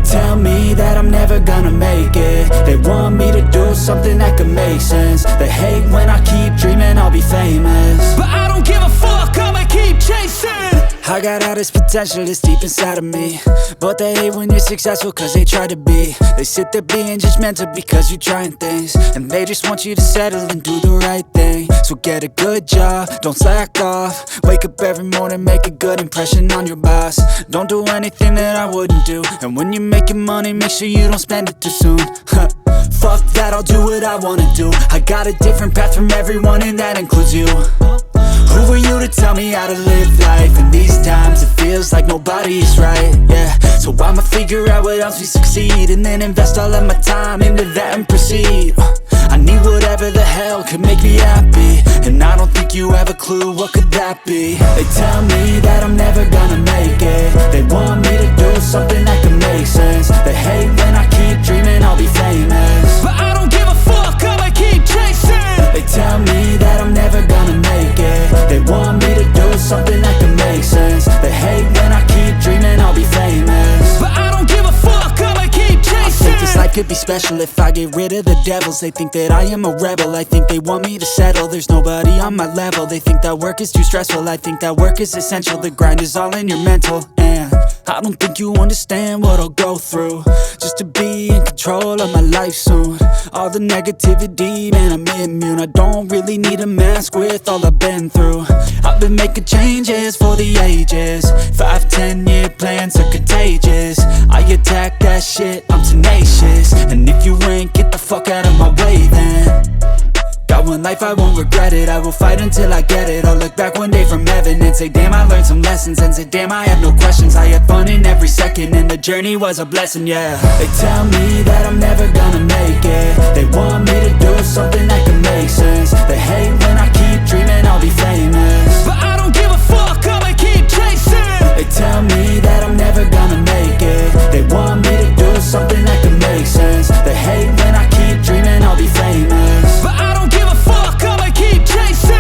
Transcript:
tell me that I'm never gonna make it. They want me to do something that could make sense. They hate when I keep dreaming I'll be famous, but I don't give a fuck, I'ma keep chasing. I got all this potential that's deep inside of me, but they hate when you're successful cause they try to be. They sit there being judgmental because you're trying things, and they just want you to settle and do the right thing. So get a good job, don't slack off. Wake up every morning, make a good impression on your boss. Don't do anything that I wouldn't do, and when you're making money, make sure you don't spend it too soon. Fuck that, I'll do what I wanna do. I got a different path from everyone, and that includes you. Who are you to tell me how to live life? In these times it feels like nobody is right, yeah. So I'ma figure out what else we succeed, and then invest all of my time into that and proceed. I need whatever the hell could make me happy, and I don't think you have a clue what could that be. They tell me that I'm never gonna make it. They want me to do something that could make sense. They hate when I keep dreaming I'll be famous, but I don't give a fuck, I'ma keep chasing. They tell me that I'm never gonna make it. They want me to do something that can make sense. They hate when I keep dreaming I'll be famous, but I don't give a fuck, I'ma keep chasing. I think this life could be special if I get rid of the devils. They think that I am a rebel, I think they want me to settle. There's nobody on my level. They think that work is too stressful, I think that work is essential. The grind is all in your mental, and I don't think you understand what I'll go through just to be in control of my life soon. All the negativity, man, I'm immune. I don't really need a mask with all I've been through. I've been making changes for the ages. 5-10 year plans are contagious. I attack that shit, I'm tenacious. And if you ain't, get the fuck out of my way then. Got one life, I won't regret it. I will fight until I get it. I'll look back one day from heaven and say, damn, I learned some lessons. And say, damn, I had no questions. I had fun in every second, and the journey was a blessing, yeah. They tell me that I'm never gonna make it. They want me to do something that can make sense. They hate when I keep dreaming I'll be famous, but I don't give a fuck, I'ma keep chasing. They tell me that I'm never gonna make it. They want me to do something that can make sense. They hate when I keep dreaming I'll be famous, but I don't give a fuck, I'ma keep chasing.